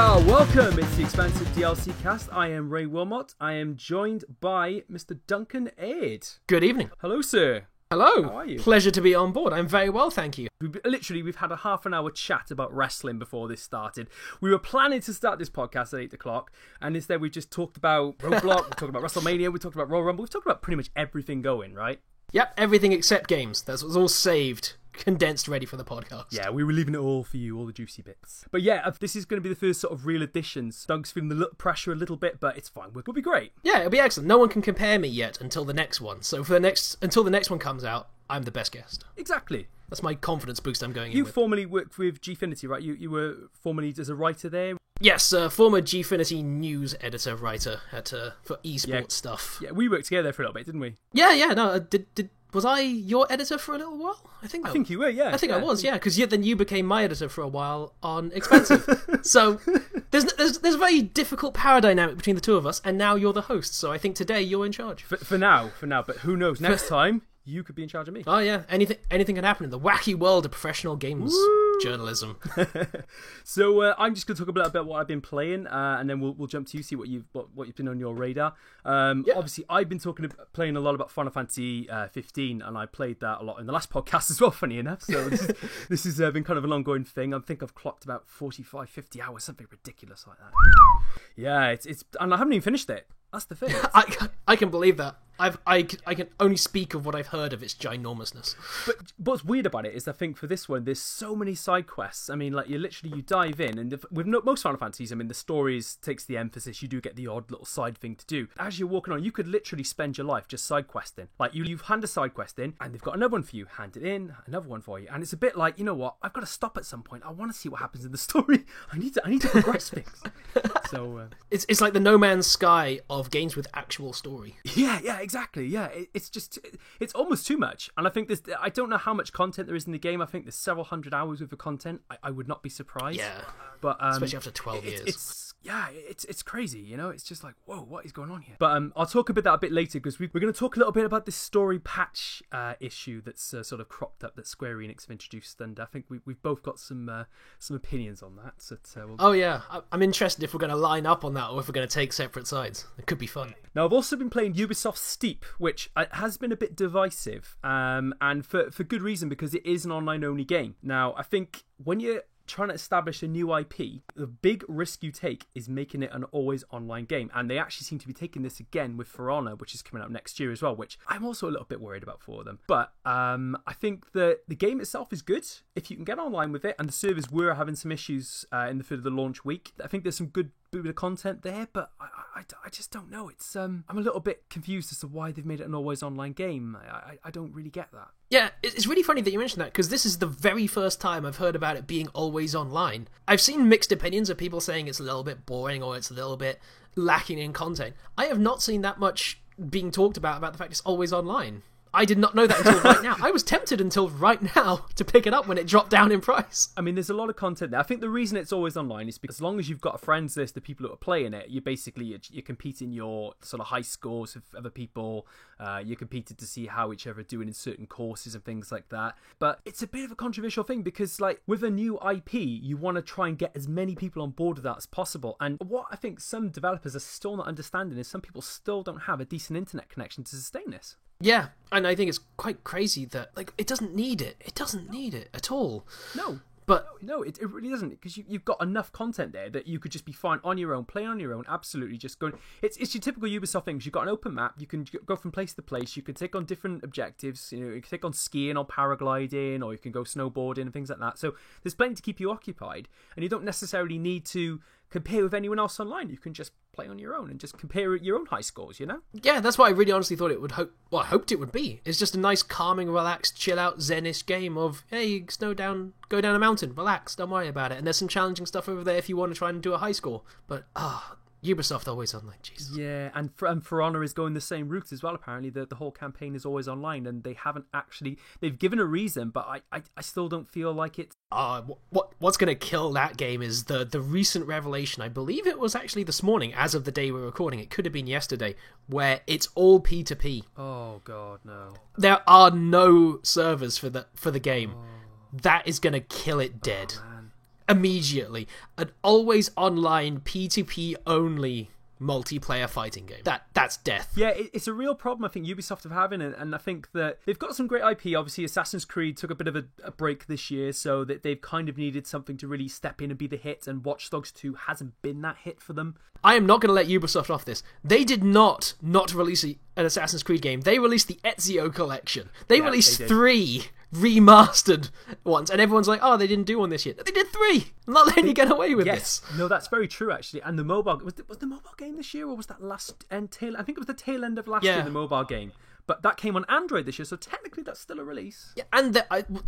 Welcome, it's the Expansive DLC cast. I am Ray Wilmot. I am joined by Mr. Duncan Aid. Good evening. Hello, sir. Hello. How are you? Pleasure to be on board. I'm very well, thank you. We've had a half an hour chat about wrestling before this started. We were planning to start this podcast at 8 o'clock, and instead we just talked about Roadblock, we talked about WrestleMania, we talked about Royal Rumble, we've talked about pretty much everything going, right? Yep, everything except games. That was all saved, condensed, ready for the podcast. Yeah, we were leaving it all for you, all the juicy bits. But yeah, this is going to be the first sort of real additions. Doug's feeling the pressure a little bit, but it's fine. It'll be great. Yeah, it'll be excellent. No one can compare me yet until the next one. So until the next one comes out, I'm the best guest. Exactly. That's my confidence boost I'm going in You with. formerly worked with Gfinity, right? You were formerly as a writer there. Yes, former Gfinity news editor writer for esports stuff. Yeah, we worked together for a little bit, didn't we? Yeah. No, was I your editor for a little while? I think you were, yeah. I think I was, yeah, because then you became my editor for a while on Expansive. So there's a very difficult power dynamic between the two of us, and now you're the host. So I think today you're in charge. For now, but who knows? Next time you could be in charge of me. Oh yeah, anything can happen in the wacky world of professional games journalism. So I'm just going to talk a bit about what I've been playing, and then we'll jump to you, see what you've been on your radar. Obviously, I've been playing a lot about Final Fantasy 15, and I played that a lot in the last podcast as well, funny enough. So this has been kind of an ongoing thing. I think I've clocked about 45, 50 hours, something ridiculous like that. Yeah, it's and I haven't even finished it. That's the thing. I can believe that. I can only speak of what I've heard of its ginormousness. But what's weird about it is I think for this one, there's so many side quests. I mean, like you dive in, and with most Final Fantasies, I mean, the stories takes the emphasis. You do get the odd little side thing to do. As you're walking on, you could literally spend your life just side questing. Like you hand a side quest in, and they've got another one for you. Hand it in, another one for you, and it's a bit like, you know what? I've got to stop at some point. I want to see what happens in the story. I need to progress things. So it's like the No Man's Sky of games with actual story. Yeah, exactly. Yeah, it's almost too much, and I think I don't know how much content there is in the game. I think there's several hundred hours worth of content. I would not be surprised. Yeah, but especially after 12 years. It's crazy. You know, it's just like, whoa, what is going on here? But I'll talk about that a bit later, because we're going to talk a little bit about this story patch issue that's sort of cropped up that Square Enix have introduced, and I think we've both got some opinions on that. So I'm interested if we're going to line up on that or if we're going to take separate sides. It could be fun. Now, I've also been playing Ubisoft Steep, which has been a bit divisive, and for good reason, because it is an online-only game. Now, I think when you're trying to establish a new IP, the big risk you take is making it an always online game, and they actually seem to be taking this again with For Honor, which is coming out next year as well, which I'm also a little bit worried about for them. But I think that the game itself is good if you can get online with it, and the servers were having some issues in the launch week. I think there's some good bit of content there, but I just don't know. It's I'm a little bit confused as to why they've made it an always online game. I don't really get that. Yeah, it's really funny that you mentioned that, because this is the very first time I've heard about it being always online. I've seen mixed opinions of people saying it's a little bit boring or it's a little bit lacking in content. I have not seen that much being talked about the fact it's always online. I did not know that until right now. I was tempted until right now to pick it up when it dropped down in price. I mean, there's a lot of content there. I think the reason it's always online is because as long as you've got a friends list of people that are playing it, you're competing your sort of high scores with other people. You're competing to see how each other are doing in certain courses and things like that. But it's a bit of a controversial thing, because like with a new IP, you want to try and get as many people on board with that as possible. And what I think some developers are still not understanding is some people still don't have a decent internet connection to sustain this. Yeah, and I think it's quite crazy that it doesn't need it. It doesn't need it at all. No. But no, it really doesn't, because you've got enough content there that you could just be fine on your own, playing on your own, absolutely just going. It's your typical Ubisoft things. You've got an open map. You can go from place to place. You can take on different objectives. You know, you can take on skiing or paragliding, or you can go snowboarding and things like that. So there's plenty to keep you occupied, and you don't necessarily need to compare with anyone else online. You can just play on your own and just compare your own high scores, you know? Yeah, that's what I really honestly thought it would I hoped it would be. It's just a nice, calming, relaxed, chill out, zen-ish game of, hey, go down a mountain, relax, don't worry about it. And there's some challenging stuff over there if you want to try and do a high score. But, Ubisoft always online, Jesus. Yeah, and For Honor is going the same route as well, apparently. The whole campaign is always online, and they haven't actually... They've given a reason, but I still don't feel like it's... What's going to kill that game is the recent revelation. I believe it was actually this morning, as of the day we're recording. It could have been yesterday, where it's all P2P. Oh, God, no. There are no servers for the game. That is going to kill it dead. Oh, man. immediately an always online P2P only multiplayer fighting game. That's death. Yeah, it's a real problem I think Ubisoft have having, and I think that they've got some great IP. Obviously, Assassin's Creed took a bit of a break this year, so that they've kind of needed something to really step in and be the hit, and Watch Dogs 2 hasn't been that hit for them. I am not going to let Ubisoft off this. They did not release an Assassin's Creed game. They released the Ezio collection. They released 3 remastered ones, and everyone's like, oh, they didn't do one this year. They did 3. I'm not letting you get away with this. No, that's very true, actually. And the mobile was the mobile game this year, or was that tail? I think it was the tail end of last year, the mobile game. But that came on Android this year, so technically that's still a release. Yeah, and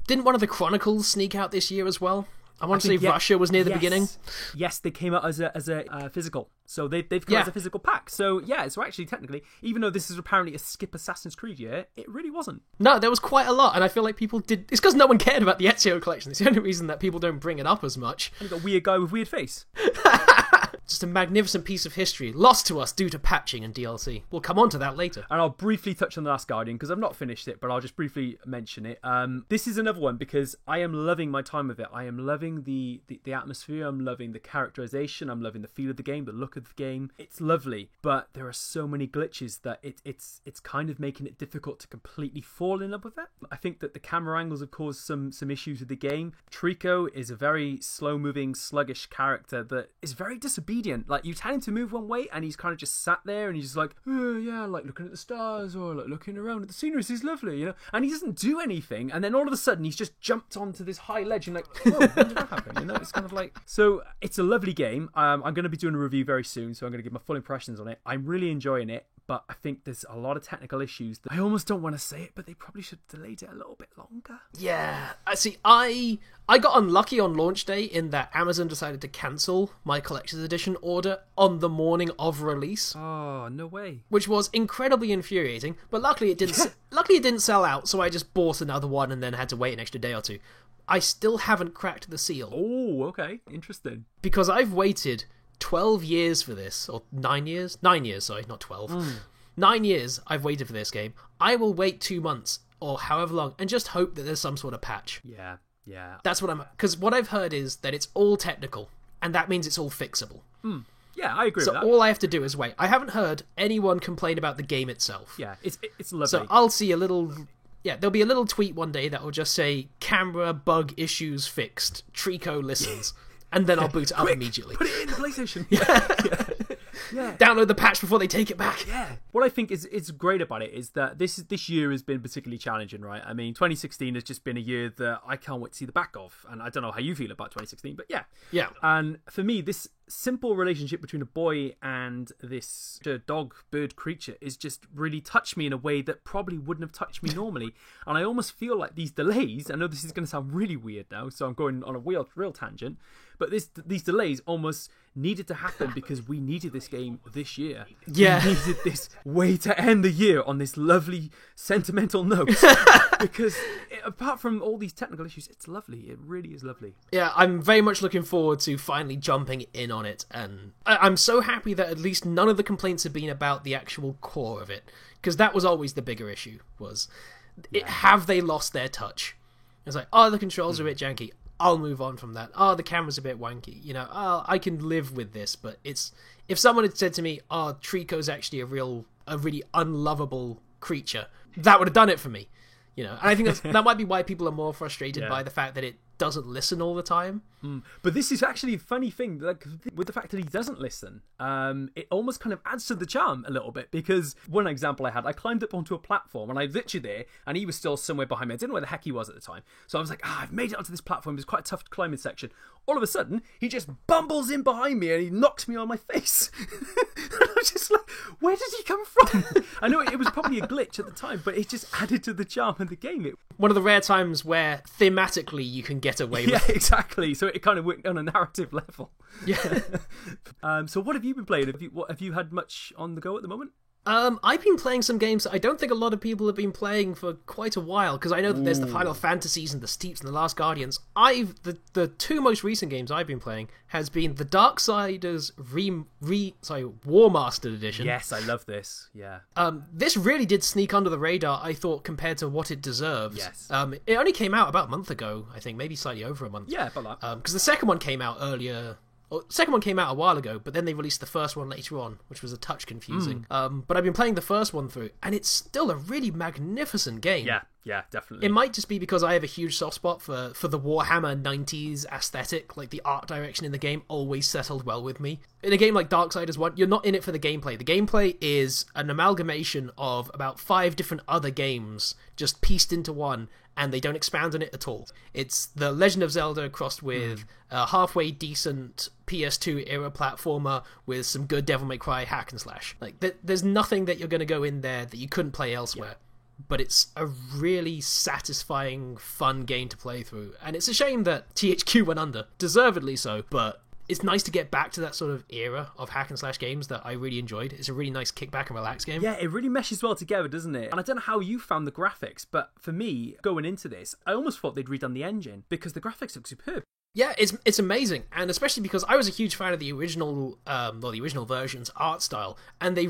didn't one of the Chronicles sneak out this year as well? I want to say Russia was near the beginning. Yes, they came out as a physical. So they've come as a physical pack. So yeah, so actually technically, even though this is apparently a skip Assassin's Creed year, it really wasn't. No, there was quite a lot, and I feel like people did. It's because no one cared about the Ezio collection. It's the only reason that people don't bring it up as much. And you got a weird guy with weird face. Just a magnificent piece of history, lost to us due to patching and DLC. We'll come on to that later. And I'll briefly touch on The Last Guardian, because I've not finished it, but I'll just briefly mention it. This is another one, because I am loving my time with it. I am loving the atmosphere, I'm loving the characterization, I'm loving the feel of the game, the look of the game. It's lovely, but there are so many glitches that it's kind of making it difficult to completely fall in love with it. I think that the camera angles have caused some issues with the game. Trico is a very slow-moving, sluggish character that is very disobedient. Like, you tell him to move one way and he's kind of just sat there and he's just like, oh yeah, like looking at the stars or like looking around at the scenery. This is lovely, you know, and he doesn't do anything, and then all of a sudden he's just jumped onto this high ledge and like, oh, when did that happen? You know, it's kind of like, so it's a lovely game. I'm going to be doing a review very soon, so I'm going to give my full impressions on it. I'm really enjoying it, but I think there's a lot of technical issues that I almost don't want to say it, but they probably should have delayed it a little bit longer. Yeah, I got unlucky on launch day in that Amazon decided to cancel my collector's edition order on the morning of release. Oh, no way. Which was incredibly infuriating, but luckily it didn't sell out, so I just bought another one and then had to wait an extra day or two. I still haven't cracked the seal. Oh, okay. Interesting. Because I've waited 12 years for this, or 9 years? 9 years, sorry, not 12. 9 years I've waited for this game. I will wait 2 months, or however long, and just hope that there's some sort of patch. Yeah. That's what because what I've heard is that it's all technical, and that means it's all fixable. Yeah, I agree with that. So all I have to do is wait. I haven't heard anyone complain about the game itself. Yeah, it's lovely. So I'll see a little... Yeah, there'll be a little tweet one day that will just say, camera bug issues fixed, Trico listens, and then I'll boot it up immediately. Put it in the PlayStation. Yeah. Download the patch before they take it back. Yeah. What I think is great about it is that this year has been particularly challenging, right? I mean, 2016 has just been a year that I can't wait to see the back of, and I don't know how you feel about 2016, but yeah. Yeah. And for me, this simple relationship between a boy and this dog bird creature is just really touched me in a way that probably wouldn't have touched me normally. And I almost feel like these delays, I know this is going to sound really weird now, so I'm going on a real tangent, but these delays almost needed to happen because we needed this game this year. Yeah. We needed this way to end the year on this lovely sentimental note. Because apart from all these technical issues, it's lovely. It really is lovely. Yeah, I'm very much looking forward to finally jumping in on it, and I'm so happy that at least none of the complaints have been about the actual core of it, because that was always the bigger issue, was have they lost their touch? It's like, oh, the controls are a bit janky. I'll move on from that. Oh, the camera's a bit wanky. You know, oh, I can live with this, but it's... If someone had said to me, oh, Trico's actually a really unlovable creature, that would have done it for me. You know, and I think that might be why people are more frustrated by the fact that it doesn't listen all the time. But this is actually a funny thing, like, with the fact that he doesn't listen, it almost kind of adds to the charm a little bit, because one example I climbed up onto a platform and I was literally there and he was still somewhere behind me. I didn't know where the heck he was at the time, so I was like, I've made it onto this platform. It was quite a tough climbing section. All of a sudden he just bumbles in behind me and he knocks me on my face. And I was just like, where did he come from? I know it was probably a glitch at the time, but it just added to the charm of the game. One of the rare times where thematically you can get away with it. Yeah, exactly. So it kind of worked on a narrative level. Yeah. So what have you been playing? Have you had much on the go at the moment? I've been playing some games that I don't think a lot of people have been playing for quite a while, because I know that there's the Final Fantasies and the Steeps and the Last Guardians. The two most recent games I've been playing has been the Darksiders War Mastered Edition. Yes, I love this. Yeah. This really did sneak under the radar, I thought, compared to what it deserves. Yes. It only came out about a month ago, I think, maybe slightly over a month. Yeah, about that. Because the second one came out earlier. The second one came out a while ago, but then they released the first one later on, which was a touch confusing. But I've been playing the first one through, and it's still a really magnificent game. Yeah, definitely. It might just be because I have a huge soft spot for the Warhammer 90s aesthetic. Like, the art direction in the game always settled well with me. In a game like Darksiders 1, you're not in it for the gameplay. The gameplay is an amalgamation of about 5 different other games just pieced into one, and they don't expand on it at all. It's the Legend of Zelda crossed with a halfway decent PS2 era platformer with some good Devil May Cry hack and slash. Like, there's nothing that you're going to go in there that you couldn't play elsewhere. Yeah. But it's a really satisfying, fun game to play through. And it's a shame that THQ went under. Deservedly so, but it's nice to get back to that sort of era of hack and slash games that I really enjoyed. It's a really nice kickback and relax game. Yeah, it really meshes well together, doesn't it? And I don't know how you found the graphics, but for me, going into this, I almost thought they'd redone the engine because the graphics look superb. Yeah, it's amazing, and especially because I was a huge fan of the original version's art style, and they've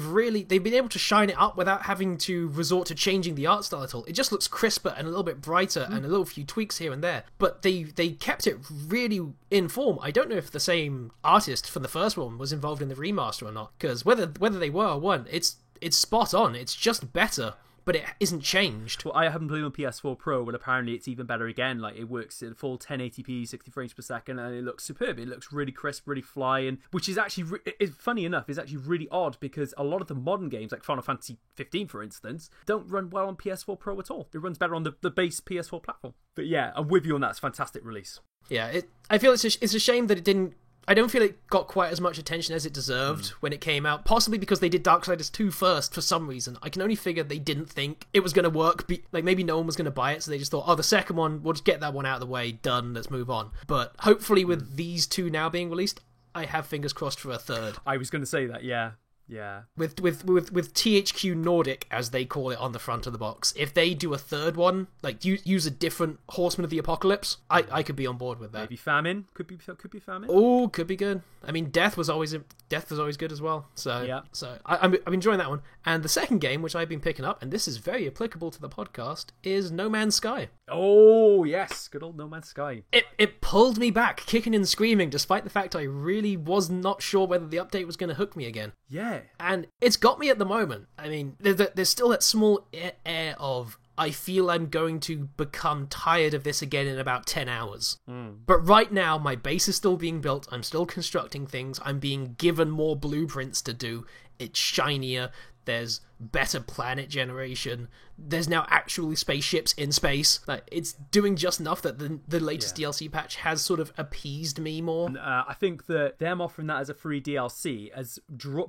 been able to shine it up without having to resort to changing the art style at all. It just looks crisper and a little bit brighter, and a little few tweaks here and there. But they kept it really in form. I don't know if the same artist from the first one was involved in the remaster or not, because whether they were or weren't, it's spot on. It's just better. But it isn't changed. Well, I haven't played on PS4 Pro, but apparently it's even better again. Like, it works at full 1080p, 60 frames per second, and it looks superb. It looks really crisp, really flying, which is actually, funny enough, is actually really odd because a lot of the modern games, like Final Fantasy 15, for instance, don't run well on PS4 Pro at all. It runs better on the base PS4 platform. But yeah, I'm with you on that. It's a fantastic release. Yeah, I feel it's a shame that it didn't. I don't feel it got quite as much attention as it deserved when it came out, possibly because they did Darksiders 2 first for some reason. I can only figure they didn't think it was going to work. Like, maybe no one was going to buy it, so they just thought, the second one, we'll just get that one out of the way, done, let's move on. But hopefully with these two now being released, I have fingers crossed for a third. I was going to say that, yeah. Yeah. With THQ Nordic, as they call it on the front of the box, if they do a third one, like use a different Horseman of the Apocalypse, I could be on board with that. Maybe Famine could be Famine. Oh, could be good. I mean, Death was always good as well. So yeah. So I'm enjoying that one. And the second game, which I've been picking up, and this is very applicable to the podcast, is No Man's Sky. Oh yes, good old No Man's Sky. It pulled me back, kicking and screaming, despite the fact I really was not sure whether the update was going to hook me again. Yeah. And it's got me at the moment. I mean, there's still that small air of, I feel I'm going to become tired of this again in about 10 hours. But right now, my base is still being built, I'm still constructing things, I'm being given more blueprints to do, it's shinier, there's better planet generation, there's now actually spaceships in space. Like, it's doing just enough that the latest DLC patch has sort of appeased me more. I think that them offering that as a free DLC has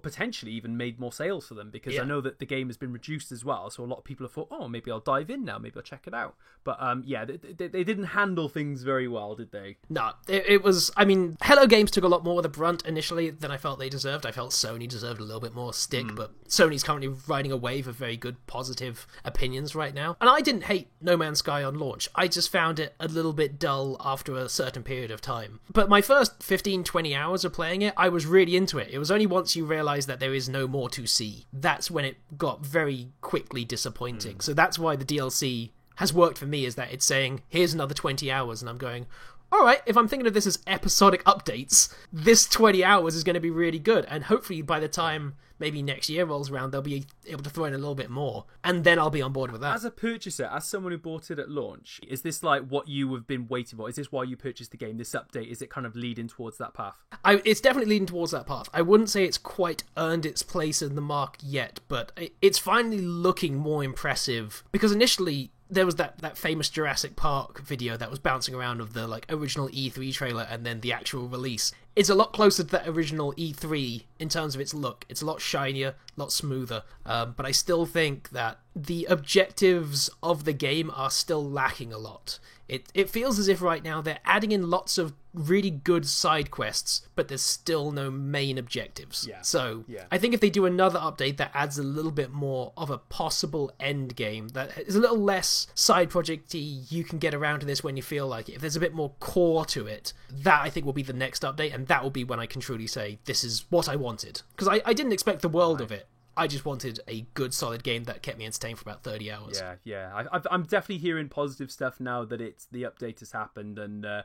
potentially even made more sales for them, because I know that the game has been reduced as well, so a lot of people have thought, maybe I'll dive in now, maybe I'll check it out. But they didn't handle things very well, did they? No, it was, I mean, Hello Games took a lot more of the brunt initially than I felt they deserved. I felt Sony deserved a little bit more stick, but Sony's currently riding a wave of very good positive opinions right now. And I didn't hate No Man's Sky on launch. I just found it a little bit dull after a certain period of time. But my first 15-20 hours of playing it, I was really into it. It was only once you realise that there is no more to see. That's when it got very quickly disappointing. So that's why the DLC has worked for me, is that it's saying, here's another 20 hours, and I'm going, alright, if I'm thinking of this as episodic updates, this 20 hours is going to be really good, and hopefully by the time maybe next year rolls around, they'll be able to throw in a little bit more, and then I'll be on board with that. As a purchaser, as someone who bought it at launch, is this like what you have been waiting for? Is this why you purchased the game, this update? Is it kind of leading towards that path? It's definitely leading towards that path. I wouldn't say it's quite earned its place in the mark yet, but it's finally looking more impressive, because initially there was that famous Jurassic Park video that was bouncing around of the original E3 trailer and then the actual release. It's a lot closer to that original E3 in terms of its look. It's a lot shinier, a lot smoother. But I still think that the objectives of the game are still lacking a lot. It feels as if right now they're adding in lots of really good side quests, but there's still no main objectives. Yeah. So Yeah. I think if they do another update that adds a little bit more of a possible end game, that is a little less side projecty, you can get around to this when you feel like it. If there's a bit more core to it, that I think will be the next update, and that will be when I can truly say this is what I wanted. Because I didn't expect the world of it. I just wanted a good, solid game that kept me entertained for about 30 hours. Yeah. I'm definitely hearing positive stuff now that the update has happened, and I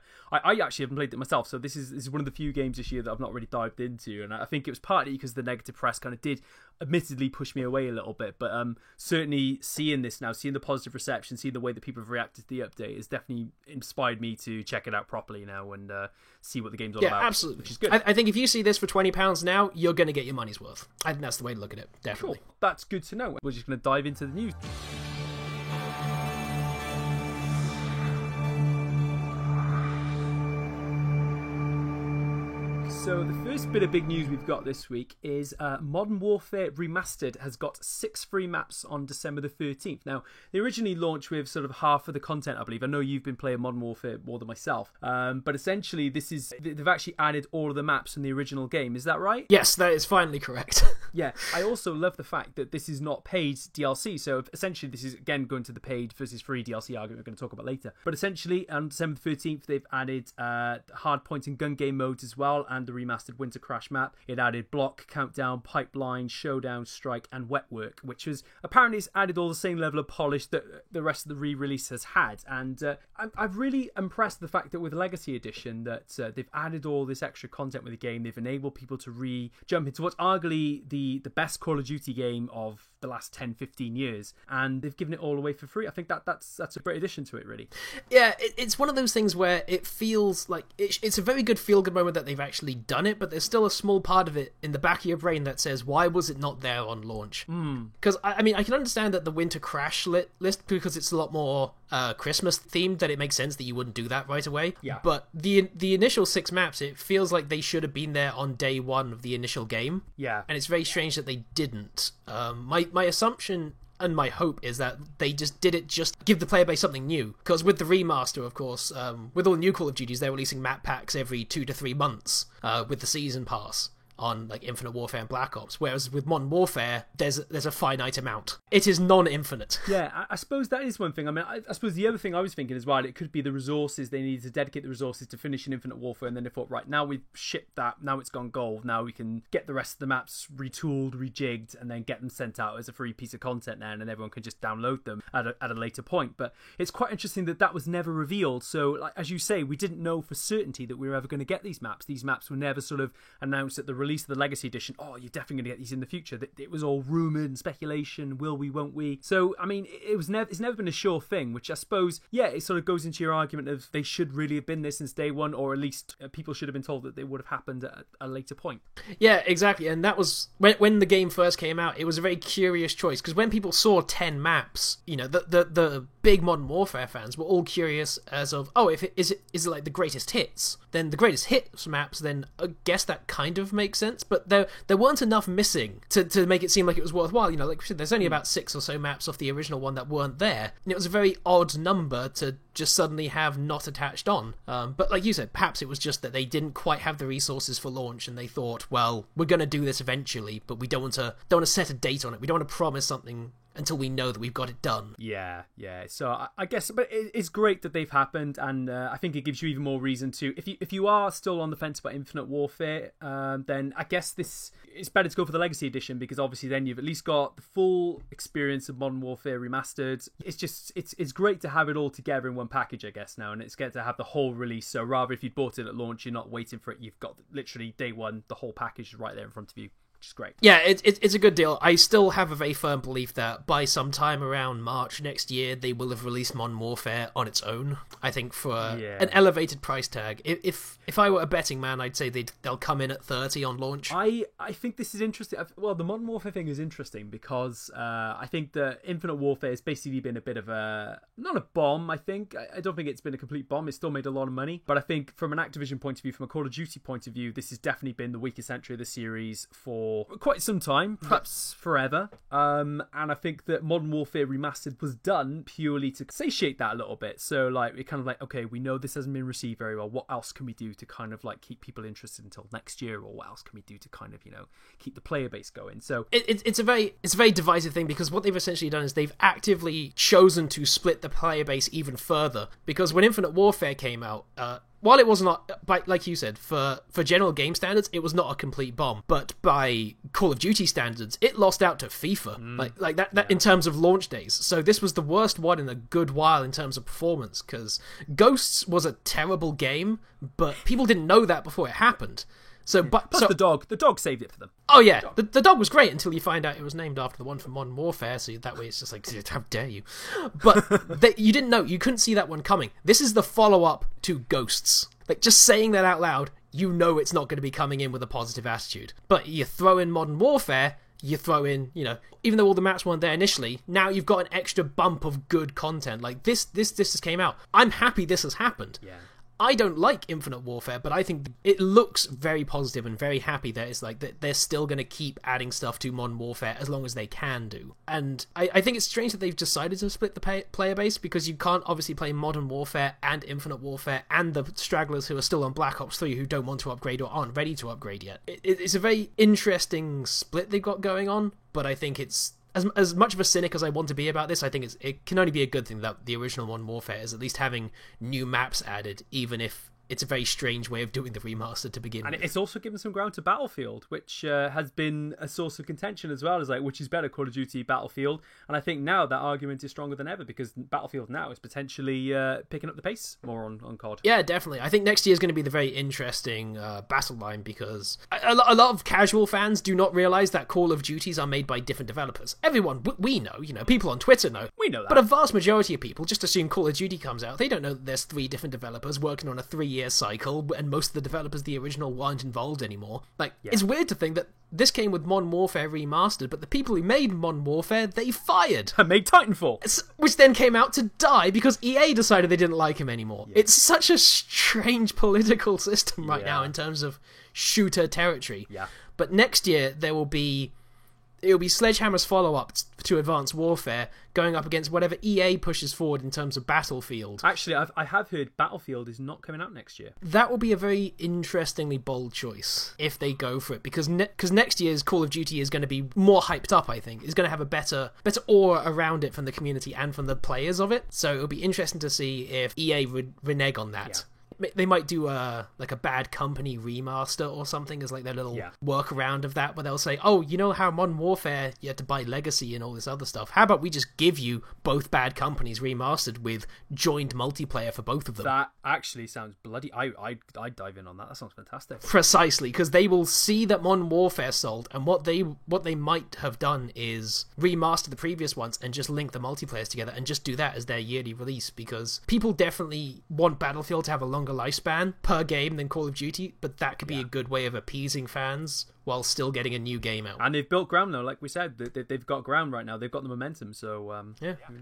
actually haven't played it myself, so this is one of the few games this year that I've not really dived into, and I think it was partly because the negative press kind of did admittedly push me away a little bit, but certainly seeing this now, seeing the positive reception, seeing the way that people have reacted to the update has definitely inspired me to check it out properly now and see what the game's all about. Yeah, absolutely. Which is good. I think if you see this for £20 now, you're going to get your money's worth. I think that's the way to look at it, definitely. Cool. That's good to know. We're just going to dive into the news. So the first bit of big news we've got this week is Modern Warfare Remastered has got 6 free maps on December the 13th. Now, they originally launched with sort of half of the content, I believe. I know you've been playing Modern Warfare more than myself. But essentially, they've actually added all of the maps from the original game. Is that right? Yes, that is finally correct. Yeah, I also love the fact that this is not paid DLC. So essentially, this is, again, going to the paid versus free DLC argument we're going to talk about later. But essentially, on December 13th, they've added hardpoint and gun game modes as well, and the remastered Winter Crash map. It added Block, Countdown, Pipeline, Showdown, Strike, and Wet Work, which was apparently it's added all the same level of polish that the rest of the re-release has had. And I'm really impressed with the fact that with Legacy Edition that they've added all this extra content with the game. They've enabled people to jump into what's arguably the best Call of Duty game of the last 10-15 years, and they've given it all away for free. I think that's a great addition to it, really. Yeah, it's one of those things where it feels like it's a very good feel-good moment that they've actually done it, but there's still a small part of it in the back of your brain that says, why was it not there on launch? Because, I mean, I can understand that the Winter Crash list, because it's a lot more Christmas-themed, that it makes sense that you wouldn't do that right away. Yeah. But the initial 6 maps, it feels like they should have been there on day one of the initial game. Yeah. And it's very strange that they didn't. My assumption and my hope is that they just did it just to give the player base something new. Because with the remaster, of course, with all the new Call of Duties, they're releasing map packs every 2 to 3 months with the season pass on like Infinite Warfare and Black Ops, whereas with Modern Warfare, there's a finite amount. It is non-infinite. Yeah, I suppose that is one thing. I mean, I suppose the other thing I was thinking as well, it could be the resources. They needed to dedicate the resources to finishing Infinite Warfare, and then they thought, right, now we've shipped that, now it's gone gold, now we can get the rest of the maps retooled, rejigged, and then get them sent out as a free piece of content now, and then everyone can just download them at a later point. But it's quite interesting that was never revealed. So, like, as you say, we didn't know for certainty that we were ever going to get these maps. These maps were never sort of announced at the release of the Legacy Edition. Oh, you're definitely going to get these in the future. It was all rumoured and speculation. Will we, won't we? So, I mean, it's never been a sure thing, which I suppose, yeah, it sort of goes into your argument of they should really have been there since day one, or at least people should have been told that they would have happened at a later point. Yeah, exactly. And that was, when the game first came out, it was a very curious choice, because when people saw 10 maps, you know, the big Modern Warfare fans were all curious as of, oh, is it like the greatest hits? Then the greatest hits maps, then I guess that kind of makes sense, but there weren't enough missing to make it seem like it was worthwhile. You know, like we said, there's only about 6 or so maps off the original one that weren't there, and it was a very odd number to just suddenly have not attached on. But like you said, perhaps it was just that they didn't quite have the resources for launch, and they thought, well, we're going to do this eventually, but we don't want to set a date on it. We don't want to promise something until we know that we've got it done. Yeah. So I guess, but it's great that they've happened, and I think it gives you even more reason to, if you are still on the fence about Infinite Warfare, then I guess it's better to go for the Legacy Edition, because obviously then you've at least got the full experience of Modern Warfare Remastered. It's great to have it all together in one package, I guess, now, and it's great to have the whole release. So rather, if you bought it at launch, you're not waiting for it. You've got literally day one, the whole package is right there in front of you. Which is great. Yeah, it's a good deal. I still have a very firm belief that by sometime around March next year, they will have released Modern Warfare on its own. I think for an elevated price tag. If I were a betting man, I'd say they'll come in at 30 on launch. I think this is interesting. Well, the Modern Warfare thing is interesting because I think that Infinite Warfare has basically been a bit of not a bomb, I think. I don't think it's been a complete bomb. It's still made a lot of money. But I think from an Activision point of view, from a Call of Duty point of view, this has definitely been the weakest entry of the series for for quite some time, perhaps forever. And I think that Modern Warfare Remastered was done purely to satiate that a little bit. So like we kind of like, okay, we know this hasn't been received very well. What else can we do to kind of like keep people interested until next year, or what else can we do to kind of, you know, keep the player base going? So it's a very divisive thing, because what they've essentially done is they've actively chosen to split the player base even further. Because when Infinite Warfare came out, while it was not, like you said, for general game standards, it was not a complete bomb. But by Call of Duty standards, it lost out to FIFA, like that in terms of launch days. So this was the worst one in a good while in terms of performance, because Ghosts was a terrible game, but people didn't know that before it happened. So, Plus the dog saved it for them. Oh yeah, the dog was great until you find out it was named after the one from Modern Warfare, so that way it's just like, how dare you. But you didn't know, you couldn't see that one coming. This is the follow-up to Ghosts. Like, just saying that out loud, you know it's not going to be coming in with a positive attitude. But you throw in Modern Warfare, you throw in, you know, even though all the maps weren't there initially, now you've got an extra bump of good content. Like, this just came out. I'm happy this has happened. Yeah. I don't like Infinite Warfare, but I think it looks very positive and very happy that it's like that they're still going to keep adding stuff to Modern Warfare as long as they can do. And I think it's strange that they've decided to split the player base, because you can't obviously play Modern Warfare and Infinite Warfare and the stragglers who are still on Black Ops 3 who don't want to upgrade or aren't ready to upgrade yet. It's a very interesting split they've got going on, but I think it's... As much of a cynic as I want to be about this, I think it can only be a good thing that the original Modern Warfare is at least having new maps added, even if it's a very strange way of doing the remaster to begin with. And it's also given some ground to Battlefield, which has been a source of contention as well, as like, which is better, Call of Duty, Battlefield? And I think now that argument is stronger than ever, because Battlefield now is potentially picking up the pace more on COD. Yeah, definitely. I think next year is going to be the very interesting battle line, because a lot of casual fans do not realize that Call of Duties are made by different developers. Everyone, we know, you know, people on Twitter know. We know that. But a vast majority of people just assume Call of Duty comes out. They don't know that there's 3 different developers working on a 3-year cycle, and most of the developers, the original, weren't involved anymore. Like, It's weird to think that this came with Modern Warfare Remastered, but the people who made Modern Warfare, they fired. And made Titanfall. Which then came out to die because EA decided they didn't like him anymore. Yeah. It's such a strange political system right now in terms of shooter territory. Yeah. But next year, it'll be Sledgehammer's follow-up to Advanced Warfare going up against whatever EA pushes forward in terms of Battlefield. Actually, I have heard Battlefield is not coming out next year. That will be a very interestingly bold choice if they go for it, because next year's Call of Duty is going to be more hyped up, I think. It's going to have a better aura around it from the community and from the players of it. So it'll be interesting to see if EA would renege on that. Yeah. They might do a Bad Company remaster or something as like their little workaround of that, where they'll say, oh, you know how Modern Warfare you had to buy Legacy and all this other stuff? How about we just give you both Bad Companies remastered with joined multiplayer for both of them? That actually sounds bloody... I'd dive in on that. That sounds fantastic. Precisely, because they will see that Modern Warfare sold, and what they might have done is remaster the previous ones and just link the multiplayers together and just do that as their yearly release, because people definitely want Battlefield to have a longer lifespan per game than Call of Duty, but that could be a good way of appeasing fans while still getting a new game out. And they've built ground though, like we said, they've got ground right now. They've got the momentum, so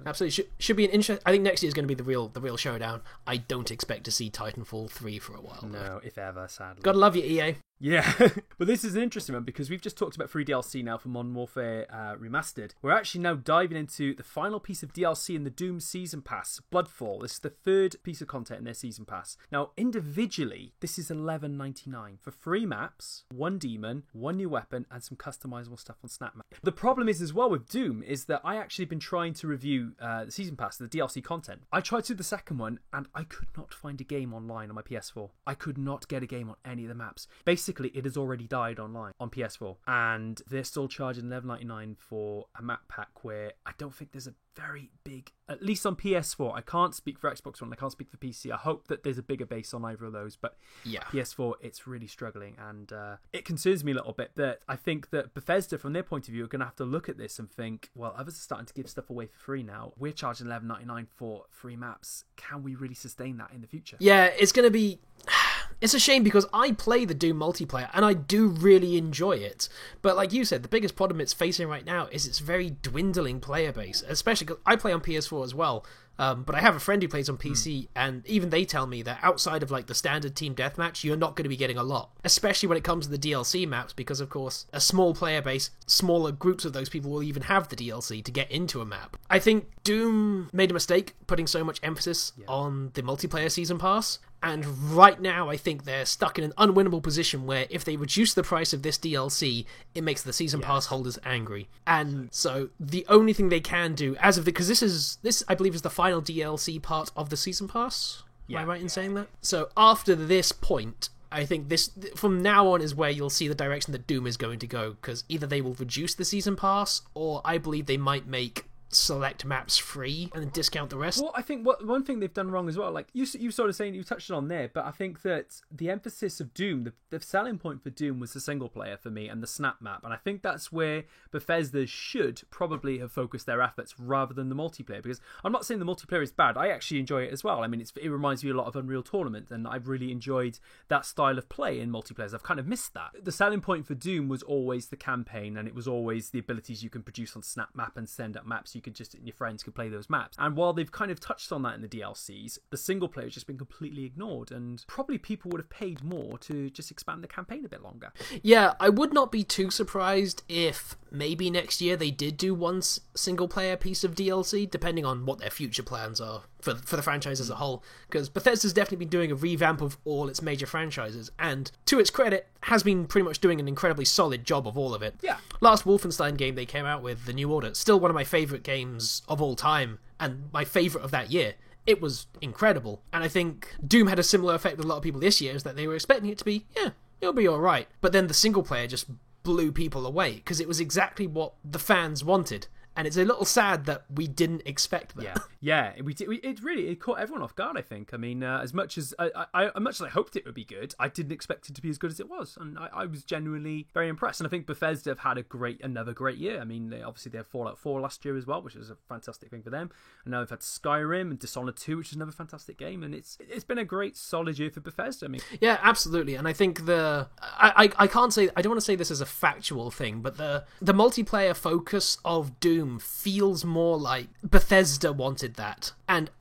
absolutely should be an interest. I think next year is going to be the real showdown. I don't expect to see Titanfall 3 for a while. No, if ever, sadly. Gotta love you, EA. Yeah, but this is an interesting one because we've just talked about free DLC now for Modern Warfare Remastered. We're actually now diving into the final piece of DLC in the Doom Season Pass, Bloodfall. This is the 3rd piece of content in their Season Pass. Now, individually, this is $11.99 for 3 maps, 1 demon, 1 new weapon, and some customizable stuff on Snap Map. The problem is as well with Doom is that I actually been trying to review the Season Pass, the DLC content. I tried to do the second one, and I could not find a game online on my PS4. I could not get a game on any of the maps. Basically, it has already died online on PS4, and they're still charging $11.99 for a map pack where I don't think there's a very big, at least on PS4. I can't speak for Xbox One, I can't speak for PC. I hope that there's a bigger base on either of those, but PS4, it's really struggling, and it concerns me a little bit that I think that Bethesda, from their point of view, are going to have to look at this and think, well, others are starting to give stuff away for free now. We're charging $11.99 for 3 maps. Can we really sustain that in the future? Yeah, it's going to be... It's a shame because I play the Doom multiplayer and I do really enjoy it. But like you said, the biggest problem it's facing right now is its very dwindling player base, especially because I play on PS4 as well. But I have a friend who plays on PC, and even they tell me that outside of like the standard team deathmatch, you're not going to be getting a lot, especially when it comes to the DLC maps, because of course a small player base, smaller groups of those people will even have the DLC to get into a map. I think Doom made a mistake putting so much emphasis on the multiplayer season pass, and right now I think they're stuck in an unwinnable position where if they reduce the price of this DLC, it makes the season pass holders angry. And so the only thing they can do as of because this I believe is the final DLC part of the season pass. Am I right in saying that? So after this point, I think this from now on is where you'll see the direction that Doom is going to go, because either they will reduce the season pass, or I believe they might make select maps free and then discount the rest. Well, I think one thing they've done wrong as well, like you sort of saying, you touched on there, but I think that the emphasis of Doom, the selling point for Doom was the single player for me and the snap map, and I think that's where Bethesda should probably have focused their efforts rather than the multiplayer, because I'm not saying the multiplayer is bad, I actually enjoy it as well. I mean, it reminds me a lot of Unreal Tournament, and I've really enjoyed that style of play in multiplayers. I've kind of missed that. The selling point for Doom was always the campaign, and it was always the abilities you can produce on snap map and send up maps. You could just, and your friends could play those maps. And while they've kind of touched on that in the DLCs, the single player has just been completely ignored, and probably people would have paid more to just expand the campaign a bit longer. Yeah, I would not be too surprised if maybe next year they did do one single player piece of DLC, depending on what their future plans are for the franchise as a whole, because Bethesda's definitely been doing a revamp of all its major franchises, and to its credit, has been pretty much doing an incredibly solid job of all of it. Yeah. Last Wolfenstein game they came out with, The New Order, still one of my favourite games of all time, and my favourite of that year. It was incredible, and I think Doom had a similar effect with a lot of people this year, is that they were expecting it to be, it'll be alright, but then the single player just blew people away, because it was exactly what the fans wanted. And it's a little sad that we didn't expect that. Yeah, it caught everyone off guard, I think. I mean, as much as I hoped it would be good, I didn't expect it to be as good as it was, and I was genuinely very impressed. And I think Bethesda have had another great year. I mean, they had Fallout 4 last year as well, which was a fantastic thing for them. And now they've had Skyrim and Dishonored 2, which is another fantastic game. And it's been a great, solid year for Bethesda. I mean, yeah, absolutely. And I think I can't say, I don't want to say this as a factual thing, but the multiplayer focus of Doom feels more like Bethesda wanted that, and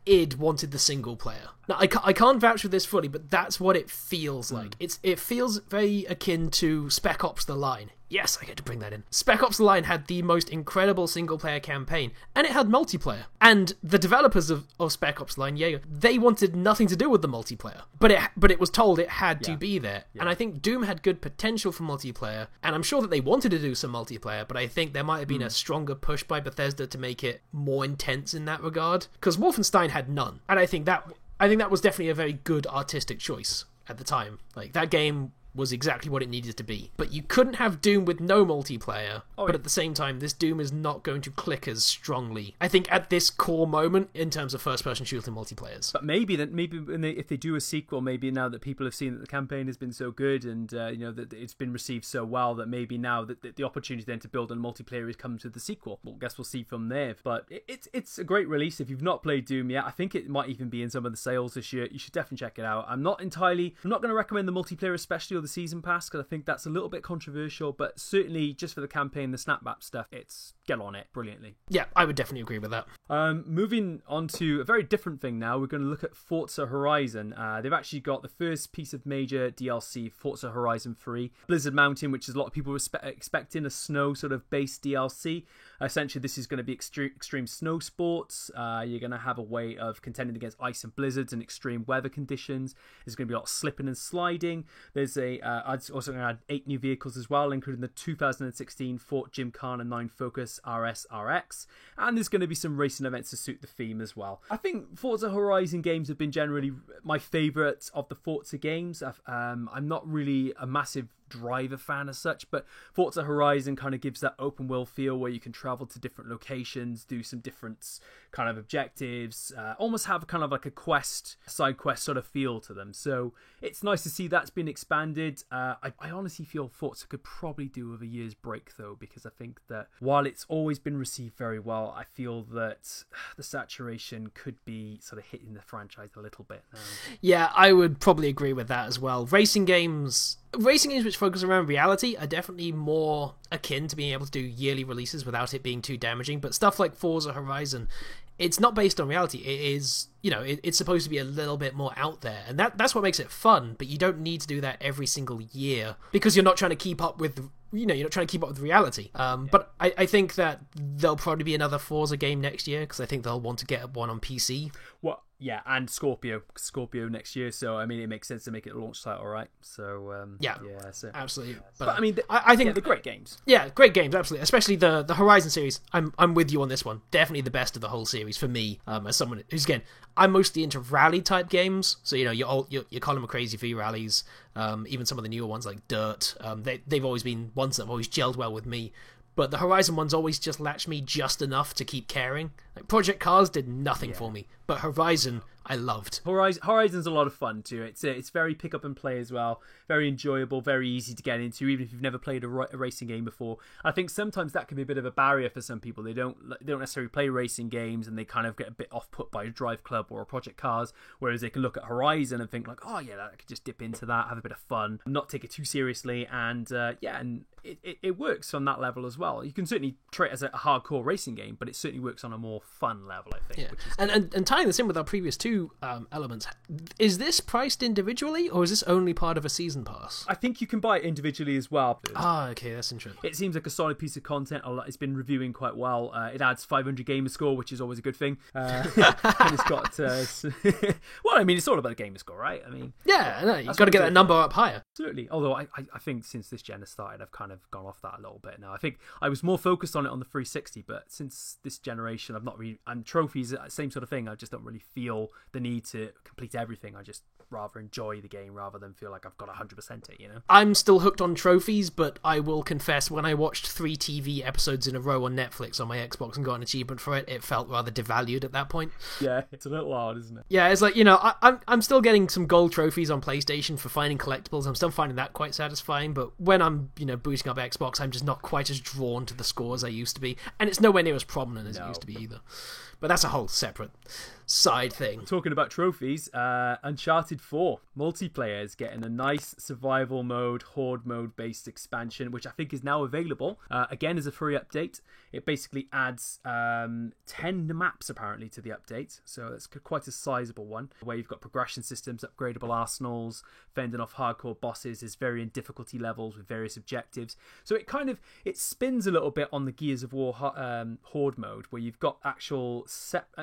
id wanted the single player. Now, I can't vouch for this fully, but that's what it feels like. It feels very akin to Spec Ops: The Line. Yes, I get to bring that in. Spec Ops: The Line had the most incredible single-player campaign, and it had multiplayer. And the developers of Spec Ops: The Line, they wanted nothing to do with the multiplayer, but it was told it had to be there. Yeah. And I think Doom had good potential for multiplayer, and I'm sure that they wanted to do some multiplayer, but I think there might have been a stronger push by Bethesda to make it more intense in that regard, because Wolfenstein had none, and I think that was definitely a very good artistic choice at the time. Like, that game was exactly what it needed to be. But you couldn't have Doom with no multiplayer, but at the same time, this Doom is not going to click as strongly, I think, at this core moment in terms of first-person shooter multiplayers. But maybe if they do a sequel, maybe now that people have seen that the campaign has been so good and that it's been received so well, that maybe now that the opportunity then to build on multiplayer is coming to the sequel. Well, I guess we'll see from there. But it's a great release. If you've not played Doom yet, I think it might even be in some of the sales this year. You should definitely check it out. I'm not going to recommend the multiplayer especially, or the season pass, because I think that's a little bit controversial, but certainly just for the campaign, the snap map stuff, get on it brilliantly. Yeah, I would definitely agree with that. Moving on to a very different thing now, we're going to look at Forza Horizon. They've actually got the first piece of major DLC, Forza Horizon 3. Blizzard Mountain, which is a lot of people were expecting a snow sort of base DLC. Essentially, this is going to be extreme snow sports. You're going to have a way of contending against ice and blizzards and extreme weather conditions. There's going to be a lot of slipping and sliding. There's also going to add 8 new vehicles as well, including the 2016 Ford Gymkhana 9 Focus RS RX. And there's going to be some racing events to suit the theme as well. I think Forza Horizon games have been generally my favourite of the Forza games. I'm not really a massive driver fan as such, but Forza Horizon kind of gives that open world feel where you can travel to different locations, do some different kind of objectives, almost have kind of like a side quest sort of feel to them. So it's nice to see that's been expanded. I honestly feel Forza could probably do with a year's break though, because I think that while it's always been received very well, I feel that the saturation could be sort of hitting the franchise a little bit now. Yeah, I would probably agree with that as well. Racing games which focus around reality are definitely more akin to being able to do yearly releases without it being too damaging, but stuff like Forza Horizon, it's not based on reality. It is, it's supposed to be a little bit more out there, and that's what makes it fun. But you don't need to do that every single year because you're not trying to keep up with, you're not trying to keep up with reality. But I think that there'll probably be another Forza game next year because I think they'll want to get one on PC. Well, yeah, and Scorpio next year. So I mean, it makes sense to make it a launch title, right? So so absolutely. But I mean, I think they're great games. Yeah, great games, absolutely. Especially the Horizon series. I'm with you on this one. Definitely the best of the whole series for me. As someone who's, again, I'm mostly into rally type games. So your Colin McCrazy V rallies, even some of the newer ones like Dirt. They've always been ones that have always gelled well with me. But the Horizon ones always just latched me just enough to keep caring. Like Project Cars did nothing for me, but Horizon I loved. Horizon's a lot of fun too. It's very pick up and play as well. Very enjoyable, very easy to get into, even if you've never played a racing game before. I think sometimes that can be a bit of a barrier for some people. They don't necessarily play racing games, and they kind of get a bit off put by a Drive Club or a Project Cars. Whereas they can look at Horizon and think like, oh yeah, I could just dip into that, have a bit of fun, not take it too seriously, and it works on that level as well. You can certainly treat it as a hardcore racing game, but it certainly works on a more fun level, I think. Yeah. And tying this in with our previous two elements, is this priced individually or is this only part of a season pass? I think you can buy it individually as well. Okay, that's interesting. It seems like a solid piece of content. It's been reviewing quite well. It adds 500 gamer score, which is always a good thing. And it's got well, I mean, it's all about the gamer score, right? I mean, you've got to get that number up higher. Certainly. Although I think since this gen has started, I've kind of gone off that a little bit now. I think I was more focused on it on the 360, but since this generation, I've not really. And trophies, same sort of thing. I just don't really feel the need to complete everything. I just rather enjoy the game rather than feel like I've got 100% it, I'm still hooked on trophies, but I will confess, when I watched 3 TV episodes in a row on Netflix on my Xbox and got an achievement for it, it felt rather devalued at that point. Yeah, it's a little hard, isn't it? Yeah, it's like, I'm still getting some gold trophies on PlayStation for finding collectibles. I'm still finding that quite satisfying, but when I'm, booting up Xbox, I'm just not quite as drawn to the score as I used to be, and it's nowhere near as prominent as it used to be either. But that's a whole separate side thing. Talking about trophies, Uncharted 4 multiplayer is getting a nice survival mode, horde mode based expansion, which I think is now available. Again, as a free update. It basically adds 10 maps apparently to the update, so it's quite a sizable one, where you've got progression systems, upgradable arsenals, fending off hardcore bosses. There's varying difficulty levels with various objectives. So it spins a little bit on the Gears of War horde mode, where you've got actual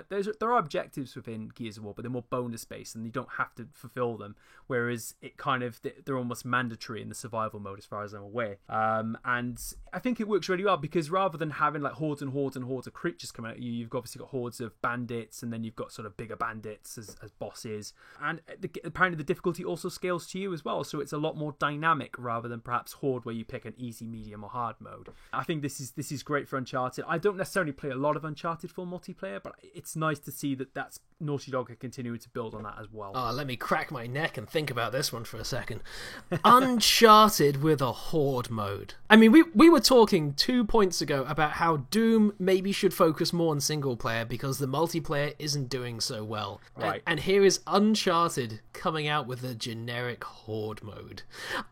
there are objectives within Gears of War, but they're more bonus based and you don't have to fulfill them, whereas they're almost mandatory in the survival mode as far as I'm aware. And I think it works really well because rather than having like hordes and hordes and hordes of creatures coming at you, you've obviously got hordes of bandits, and then you've got sort of bigger bandits as bosses, and apparently the difficulty also scales to you as well, so it's a lot more dynamic rather than perhaps Horde where you pick an easy, medium or hard mode. I think this is great for Uncharted. I don't necessarily play a lot of Uncharted 4 multiplayer, but it's nice to see that's Naughty Dog are continuing to build on that as well. Let me crack my neck and think about this one for a second. Uncharted with a Horde mode. I mean, we were talking 2 points ago about how Doom maybe should focus more on single player because the multiplayer isn't doing so well. Right. And here is Uncharted coming out with a generic Horde mode.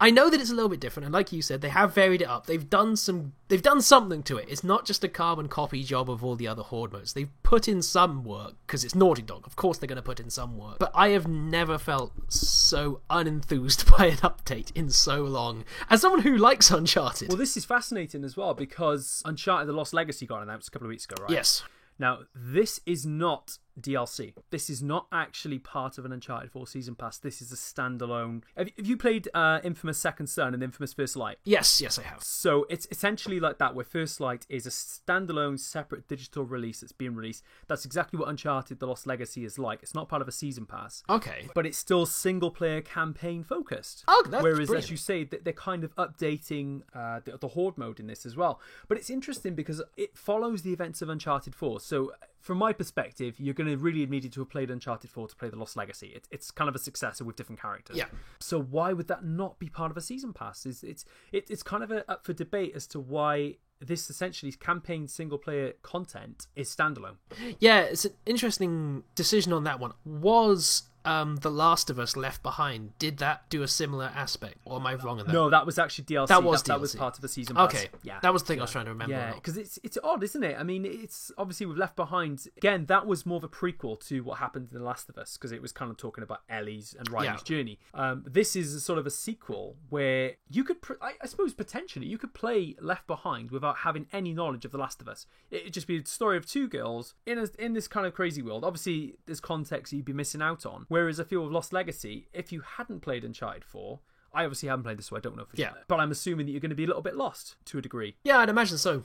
I know that it's a little bit different, and like you said, they have varied it up. They've done something to it. It's not just a carbon copy job of all the other Horde modes. They've put in some work, because it's Naughty Dog. Of course they're going to put in some work. But I have never felt so unenthused by an update in so long. As someone who likes Uncharted. Well, this is fascinating as well, because Uncharted The Lost Legacy got announced a couple of weeks ago, right? Yes. Now, this is not DLC. This is not actually part of an Uncharted 4 Season Pass. This is a standalone. Have you played Infamous Second Son and Infamous First Light? Yes, I have. So it's essentially like that, where First Light is a standalone, separate digital release that's being released. That's exactly what Uncharted The Lost Legacy is like. It's not part of a Season Pass. Okay. But it's still single-player campaign focused. Oh, that's Whereas, brilliant. as you say, they're kind of updating the Horde mode in this as well. But it's interesting because it follows the events of Uncharted 4. So from my perspective, you're going to really need to have played Uncharted 4 to play The Lost Legacy. It's kind of a successor with different characters. Yeah. So why would that not be part of a season pass? It's kind of up for debate as to why this essentially campaign single player content is standalone. Yeah, it's an interesting decision on that one. Was The Last of Us Left Behind, did that do a similar aspect? Or am I wrong in that? No, that was actually DLC. That was that DLC. was part of the season pass. Okay, Yeah. that was the thing I was trying to remember. Yeah, because it's odd, isn't it? I mean, it's obviously with Left Behind, again, that was more of a prequel to what happened in The Last of Us, because it was kind of talking about Ellie's and Riley's journey. This is a sort of a sequel where you could, I suppose potentially, you could play Left Behind without having any knowledge of The Last of Us. It'd just be a story of two girls in this kind of crazy world. Obviously, there's context you'd be missing out on. Whereas I feel with Lost Legacy, if you hadn't played Uncharted 4, I obviously haven't played this, so I don't know for sure. But I'm assuming that you're going to be a little bit lost to a degree. Yeah, I'd imagine so.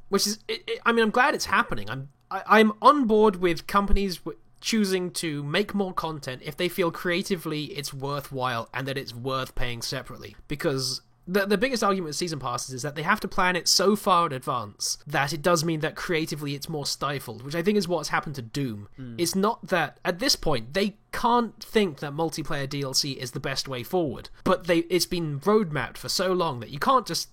Which is, I mean, I'm glad it's happening. I'm on board with companies choosing to make more content if they feel creatively it's worthwhile and that it's worth paying separately. Because the biggest argument with season passes is that they have to plan it so far in advance that it does mean that creatively it's more stifled, which I think is what's happened to Doom. It's not that, at this point, they can't think that multiplayer DLC is the best way forward, but it's been roadmapped for so long that you can't just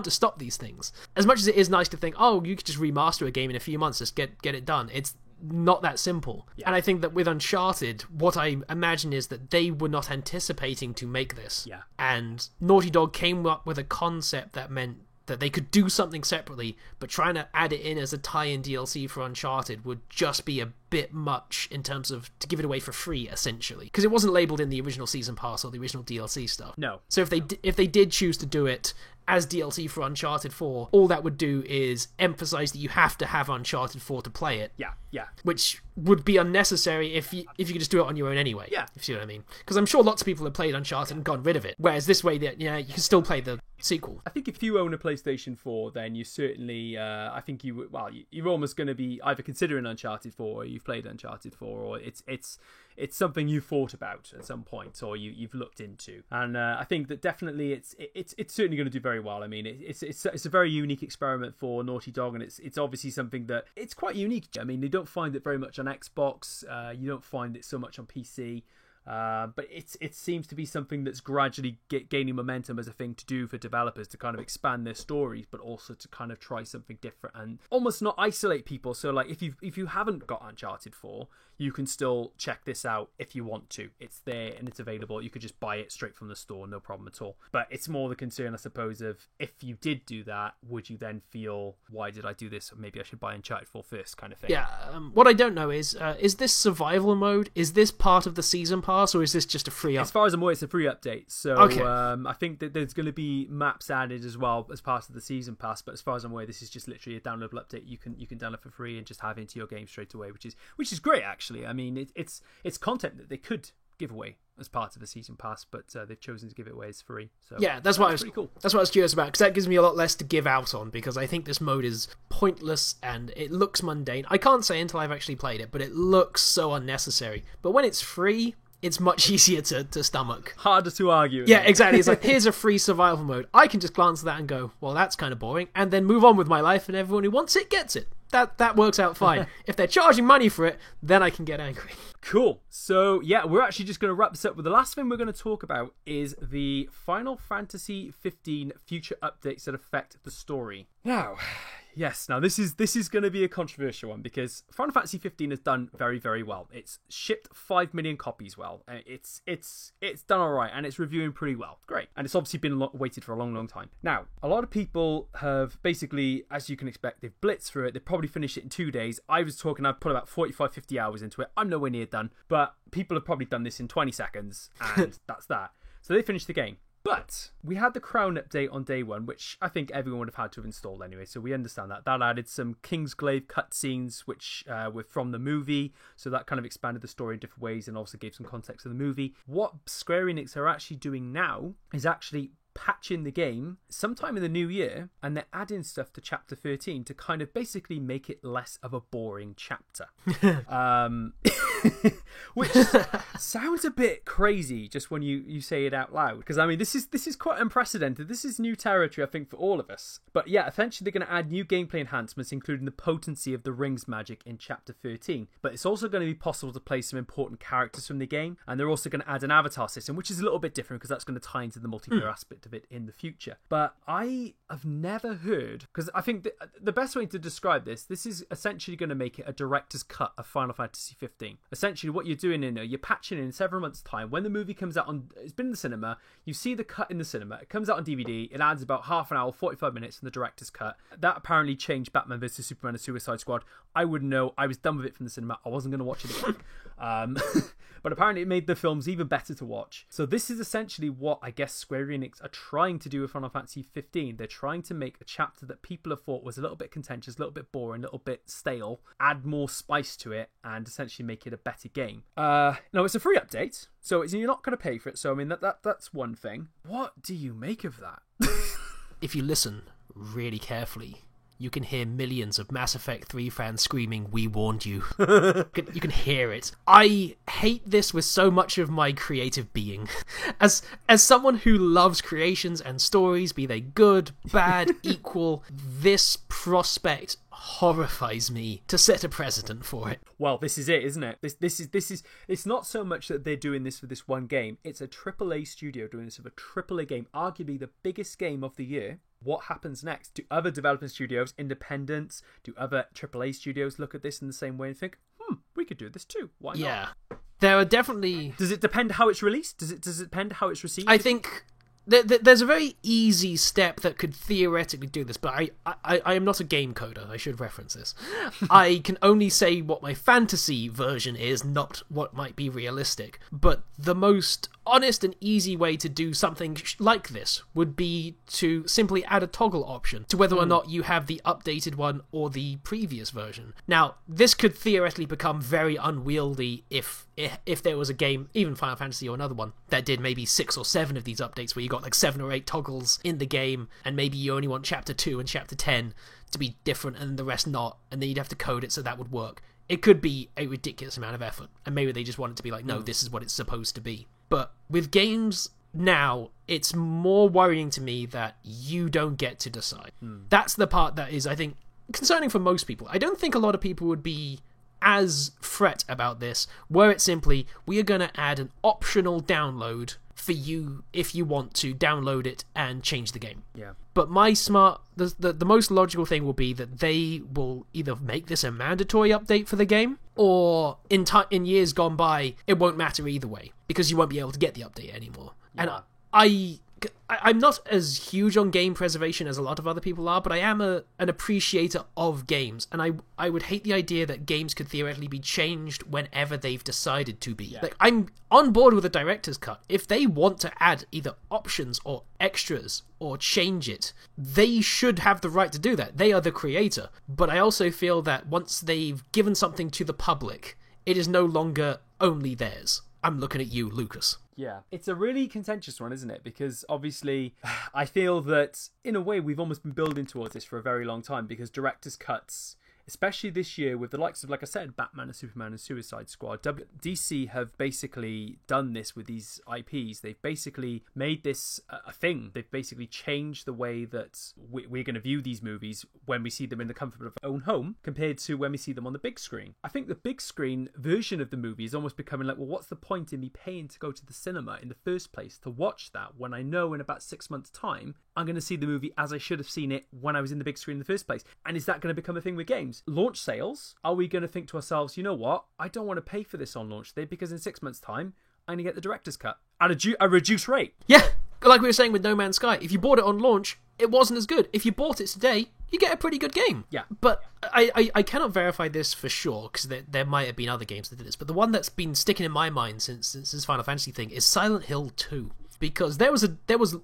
stop these things. As much as it is nice to think, oh, you could just remaster a game in a few months, just get it done, it's not that simple. And I think that with Uncharted, what I imagine is that they were not anticipating to make this. And Naughty Dog came up with a concept that meant that they could do something separately, but trying to add it in as a tie-in DLC for Uncharted would just be a bit much in terms of to give it away for free, essentially, because it wasn't labeled in the original season pass or the original DLC stuff. No. So if they did choose to do it as DLC for Uncharted 4, all that would do is emphasize that you have to have Uncharted 4 to play it. Yeah. Which would be unnecessary if you could just do it on your own anyway. Yeah. If you see what I mean. Because I'm sure lots of people have played Uncharted and gotten rid of it. Whereas this way, that you can still play the sequel. I think if you own a PlayStation 4, then you certainly, I think you're almost going to be either considering Uncharted 4 or you've played Uncharted 4, or it's something you've thought about at some point or you've looked into. And I think that definitely it's certainly going to do very well. I mean, it's a very unique experiment for Naughty Dog, and it's obviously something that it's quite unique. I mean, you don't find it very much on Xbox. You don't find it so much on PC. But it seems to be something that's gradually gaining momentum as a thing to do for developers to kind of expand their stories, but also to kind of try something different and almost not isolate people. So like if you haven't got Uncharted 4, you can still check this out if you want to. It's there and it's available. You could just buy it straight from the store, no problem at all. But it's more the concern, I suppose, of if you did do that, would you then feel, why did I do this? Maybe I should buy Uncharted 4 first, kind of thing. Yeah. What I don't know is this survival mode? Is this part of the season pass, or is this just a free update? As far as I'm aware, it's a free update. So okay. I think that there's going to be maps added as well as part of the season pass. But as far as I'm aware, this is just literally a downloadable update. You can download for free and just have it into your game straight away, which is great actually. I mean, it's content that they could give away as part of the season pass, but they've chosen to give it away as free. So yeah, that's what I was pretty cool. That's what I was curious about, because that gives me a lot less to give out on, because I think this mode is pointless and it looks mundane. I can't say until I've actually played it, but it looks so unnecessary. But when it's free, it's much easier to stomach. Harder to argue. Yeah, exactly. It's like, here's a free survival mode. I can just glance at that and go, well, that's kind of boring, and then move on with my life, and everyone who wants it gets it. That works out fine. If they're charging money for it, then I can get angry. Cool. So, yeah, we're actually just going to wrap this up with the last thing we're going to talk about is the Final Fantasy 15 future updates that affect the story. Now, yes, this is going to be a controversial one, because Final Fantasy 15 has done very, very well. It's shipped 5 million copies well. It's done all right, and it's reviewing pretty well. Great. And it's obviously been waited for a long, long time. Now, a lot of people have basically, as you can expect, they've blitzed through it. They've probably finished it in 2 days. I've put about 45, 50 hours into it. I'm nowhere near done, but people have probably done this in 20 seconds, and that's that. So they finished the game. But we had the Crown update on day one, which I think everyone would have had to have installed anyway, so we understand that. That added some Kingsglaive cutscenes, which were from the movie, so that kind of expanded the story in different ways and also gave some context to the movie. What Square Enix are actually doing now is actually patching the game sometime in the new year, and they're adding stuff to chapter 13 to kind of basically make it less of a boring chapter. Which sounds a bit crazy just when you say it out loud, because I mean this is quite unprecedented. This is new territory, I think, for all of us. But yeah, essentially they're going to add new gameplay enhancements, including the potency of the rings magic in chapter 13. But it's also going to be possible to play some important characters from the game, and they're also going to add an avatar system, which is a little bit different because that's going to tie into the multiplayer aspect of it in the future. But I have never heard, because I think the best way to describe this is essentially going to make it a director's cut of Final Fantasy 15. Essentially, what you're doing you're patching in several months' time. When the movie comes out it's been in the cinema, you see the cut in the cinema. It comes out on DVD. It adds about half an hour, 45 minutes in the director's cut. That apparently changed Batman vs Superman and Suicide Squad. I wouldn't know. I was done with it from the cinema. I wasn't going to watch it again. But apparently it made the films even better to watch. So this is essentially what I guess Square Enix are trying to do with Final Fantasy 15. They're trying to make a chapter that people have thought was a little bit contentious, a little bit boring, a little bit stale, add more spice to it, and essentially make it a better game. No, it's a free update, so you're not going to pay for it. So I mean that's one thing. What do you make of that? If you listen really carefully, you can hear millions of Mass Effect 3 fans screaming, "We warned you." You can hear it. I hate this with so much of my creative being. As someone who loves creations and stories, be they good, bad, equal, this prospect horrifies me to set a precedent for it. Well, this is it, isn't it? This is it's not so much that they're doing this for this one game. It's a AAA studio doing this with a AAA game, arguably the biggest game of the year. What happens next? Do other development studios, independents, do other AAA studios look at this in the same way and think, we could do this too? Why not? Yeah. There are definitely... Does it depend how it's released? Does it depend how it's received? I think there's a very easy step that could theoretically do this, but I am not a game coder. I should reference this. I can only say what my fantasy version is, not what might be realistic. But the most honest and easy way to do something like this would be to simply add a toggle option to whether or not you have the updated one or the previous version. Now, this could theoretically become very unwieldy if there was a game, even Final Fantasy or another one, that did maybe 6 or 7 of these updates where you got like 7 or 8 toggles in the game, and maybe you only want chapter 2 and chapter 10 to be different and the rest not, and then you'd have to code it so that would work. It could be a ridiculous amount of effort, and maybe they just want it to be like, no, this is what it's supposed to be. But with games now, it's more worrying to me that you don't get to decide. That's the part that is, I think, concerning for most people. I don't think a lot of people would be as fret about this, were it simply, we are going to add an optional download for you if you want to download it and change the game. Yeah. But the most logical thing will be that they will either make this a mandatory update for the game, or in years gone by, it won't matter either way, because you won't be able to get the update anymore. Yeah. And I'm not as huge on game preservation as a lot of other people are, but I am an appreciator of games, and I would hate the idea that games could theoretically be changed whenever they've decided to be. Yeah. Like, I'm on board with a director's cut. If they want to add either options or extras or change it, they should have the right to do that. They are the creator. But I also feel that once they've given something to the public, it is no longer only theirs. I'm looking at you, Lucas. Yeah, it's a really contentious one, isn't it? Because obviously, I feel that in a way we've almost been building towards this for a very long time, because director's cuts, especially this year with the likes of, like I said, Batman and Superman and Suicide Squad, DC have basically done this with these IPs. They've basically made this a thing. They've basically changed the way that we're going to view these movies when we see them in the comfort of our own home compared to when we see them on the big screen. I think the big screen version of the movie is almost becoming like, well, what's the point in me paying to go to the cinema in the first place to watch that when I know in about 6 months' time I'm going to see the movie as I should have seen it when I was in the big screen in the first place? And is that going to become a thing with games? Launch sales, are we going to think to ourselves, you know what, I don't want to pay for this on launch day because in 6 months' time I'm going to get the director's cut at a reduced rate? Yeah, like we were saying with No Man's Sky, if you bought it on launch, it wasn't as good. If you bought it today, you get a pretty good game. Yeah. But I cannot verify this for sure, because there might have been other games that did this, but the one that's been sticking in my mind since this Final Fantasy thing is Silent Hill 2, because there was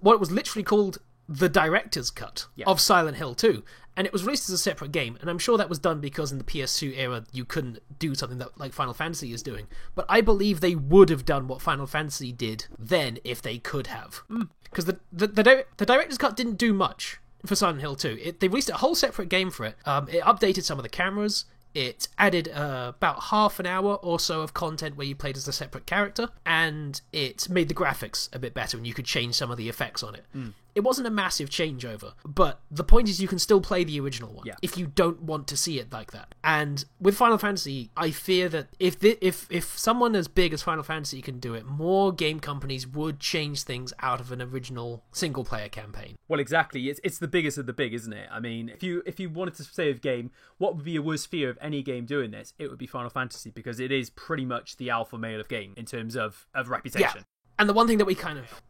what was literally called the director's cut of Silent Hill 2, and it was released as a separate game, and I'm sure that was done because in the PS2 era you couldn't do something that like Final Fantasy is doing, but I believe they would have done what Final Fantasy did then if they could have, because the director's cut didn't do much for Silent Hill 2. They released a whole separate game for it. It updated some of the cameras. It added about half an hour or so of content where you played as a separate character, and it made the graphics a bit better, and you could change some of the effects on it. It wasn't a massive changeover, but the point is you can still play the original one if you don't want to see it like that. And with Final Fantasy, I fear that if someone as big as Final Fantasy can do it, more game companies would change things out of an original single-player campaign. Well, exactly. It's the biggest of the big, isn't it? I mean, if you wanted to say of game, what would be your worst fear of any game doing this? It would be Final Fantasy, because it is pretty much the alpha male of game in terms of reputation. Yeah. And the one thing that we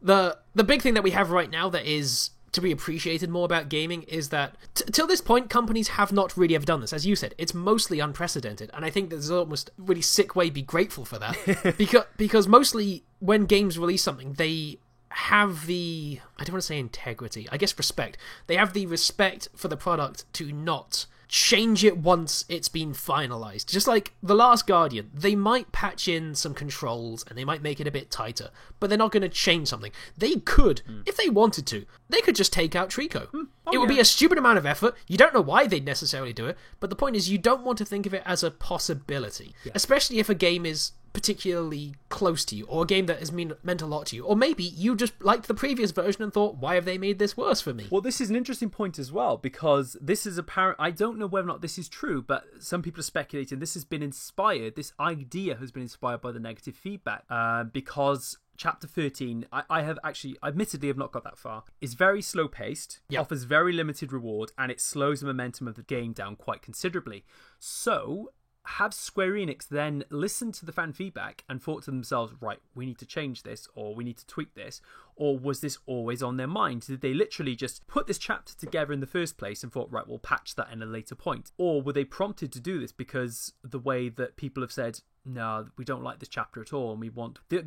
the big thing that we have right now that is to be appreciated more about gaming is that till this point, companies have not really ever done this. As you said, it's mostly unprecedented, and I think there's almost a really sick way to be grateful for that. because mostly when games release something, they have the, I don't want to say integrity, I guess respect. They have the respect for the product to not change it once it's been finalized. Just like The Last Guardian, they might patch in some controls and they might make it a bit tighter, but they're not going to change something. They could, if they wanted to, they could just take out Trico. It would be a stupid amount of effort. You don't know why they'd necessarily do it, but the point is you don't want to think of it as a possibility, especially if a game is particularly close to you, or a game that has meant a lot to you, or maybe you just liked the previous version and thought, why have they made this worse for me? Well, this is an interesting point as well, because this is apparent. I don't know whether or not this is true, but some people are speculating this has been inspired, this idea has been inspired by the negative feedback, because Chapter 13, I have actually, admittedly, have not got that far. It's very slow paced, offers very limited reward, and it slows the momentum of the game down quite considerably. So have Square Enix then listened to the fan feedback and thought to themselves, right, we need to change this, or we need to tweak this, or was this always on their mind? Did they literally just put this chapter together in the first place and thought, right, we'll patch that in a later point? Or were they prompted to do this because the way that people have said, no, we don't like this chapter at all, and we want the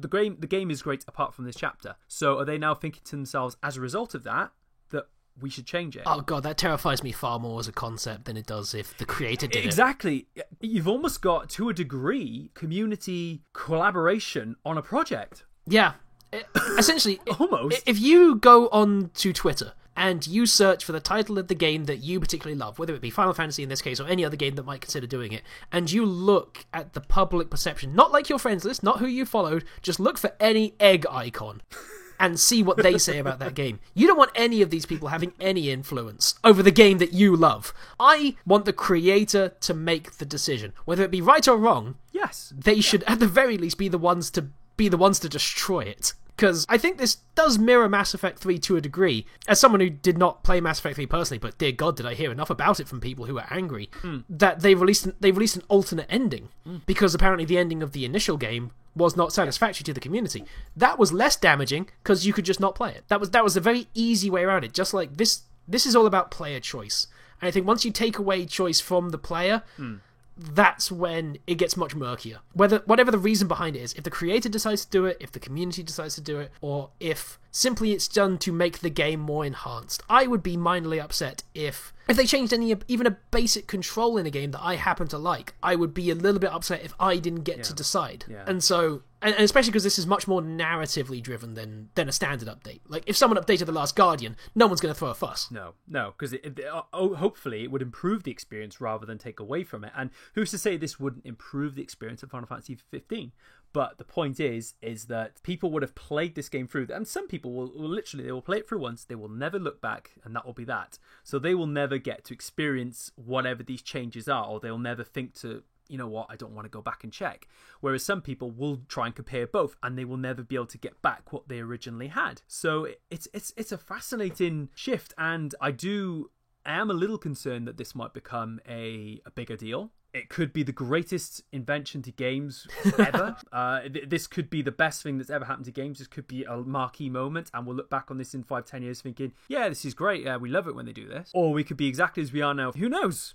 game is great apart from this chapter? So are they now thinking to themselves, as a result of that we should change it? Oh god, that terrifies me far more as a concept than it does if the creator did exactly. You've almost got, to a degree, community collaboration on a project. Yeah. Essentially, almost. If you go on to Twitter and you search for the title of the game that you particularly love, whether it be Final Fantasy in this case or any other game that might consider doing it, and you look at the public perception, not like your friends list, not who you followed, just look for any egg icon and see what they say about that game. You don't want any of these people having any influence over the game that you love. I want the creator to make the decision. Whether it be right or wrong, yes, they should at the very least be the ones to destroy it. Because I think this does mirror Mass Effect 3 to a degree. As someone who did not play Mass Effect 3 personally, but dear God, did I hear enough about it from people who were angry, that they released an alternate ending, because apparently the ending of the initial game was not satisfactory to the community. That was less damaging because you could just not play it. That was a very easy way around it. Just like this is all about player choice. And I think once you take away choice from the player, that's when it gets much murkier. Whatever the reason behind it is, if the creator decides to do it, if the community decides to do it, or if simply it's done to make the game more enhanced. I would be mildly upset if they changed even a basic control in a game that I happen to like. I would be a little bit upset if I didn't get to decide. Yeah. And so, and especially because this is much more narratively driven than a standard update. Like, if someone updated The Last Guardian, no one's going to throw a fuss. No, because hopefully it would improve the experience rather than take away from it. And who's to say this wouldn't improve the experience of Final Fantasy 15? But the point is that people would have played this game through, and some people will literally, they will play it through once, they will never look back, and that will be that. So they will never get to experience whatever these changes are, or they'll never think to, you know what, I don't want to go back and check. Whereas some people will try and compare both, and they will never be able to get back what they originally had. So it's a fascinating shift, and I am a little concerned that this might become a bigger deal. It could be the greatest invention to games ever. This could be the best thing that's ever happened to games. This could be a marquee moment, and we'll look back on this in 5-10 years thinking, yeah, this is great. We love it when they do this. Or we could be exactly as we are now. Who knows?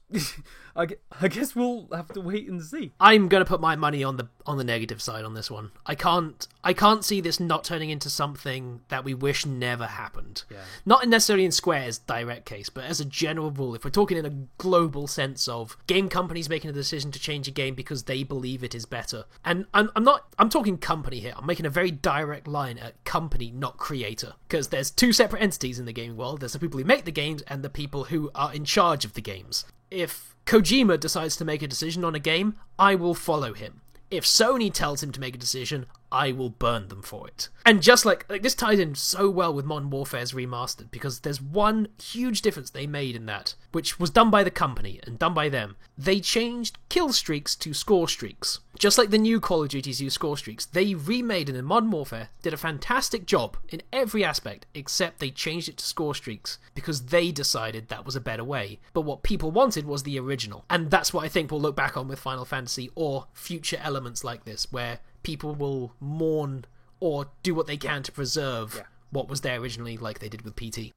I guess we'll have to wait and see. I'm going to put my money on the negative side on this one. I can't see this not turning into something that we wish never happened. Yeah. Not necessarily in Square's direct case, but as a general rule, if we're talking in a global sense of game companies making a decision to change a game because they believe it is better. And I'm talking company here. I'm making a very direct line at company, not creator. Because there's two separate entities in the gaming world. There's the people who make the games and the people who are in charge of the games. If Kojima decides to make a decision on a game, I will follow him. If Sony tells him to make a decision, I will burn them for it. And just like this ties in so well with Modern Warfare's Remastered, because there's one huge difference they made in that, which was done by the company and done by them. They changed kill streaks to score streaks. Just like the new Call of Duties use score streaks, they remade it in Modern Warfare, did a fantastic job in every aspect, except they changed it to score streaks because they decided that was a better way. But what people wanted was the original. And that's what I think we'll look back on with Final Fantasy or future elements like this, where people will mourn or do what they can to preserve what was there originally, like they did with PT.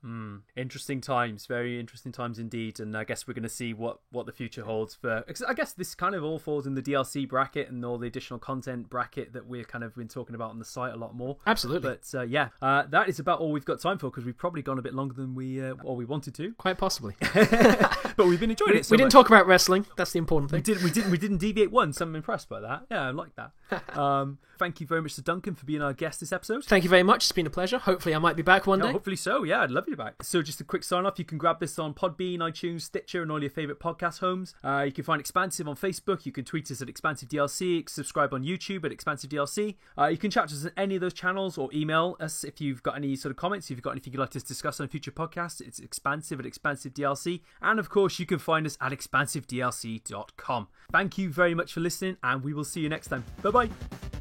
Interesting times, very interesting times indeed, and I guess we're going to see what the future holds for. I guess this kind of all falls in the DLC bracket and all the additional content bracket that we're kind of been talking about on the site a lot more. Absolutely. But that is about all we've got time for, because we've probably gone a bit longer than we wanted to. Quite possibly. But we've been enjoying it. We didn't talk about wrestling. That's the important thing. We didn't deviate once. I'm impressed by that. Yeah, I like that. Thank you very much to Duncan for being our guest this episode. Thank you very much. It's been a pleasure. Hopefully I might be back one day. Hopefully so. Yeah, I'd love you back. So just a quick sign off. You can grab this on Podbean, iTunes, Stitcher, and all your favourite podcast homes. You can find Expansive on Facebook. You can tweet us at Expansive DLC. Subscribe on YouTube at Expansive DLC. You can chat to us on any of those channels or email us if you've got any sort of comments. If you've got anything you'd like to discuss on a future podcast, it's Expansive at Expansive DLC. And of course, you can find us at expansivedlc.com. Thank you very much for listening, and we will see you next time. Bye bye.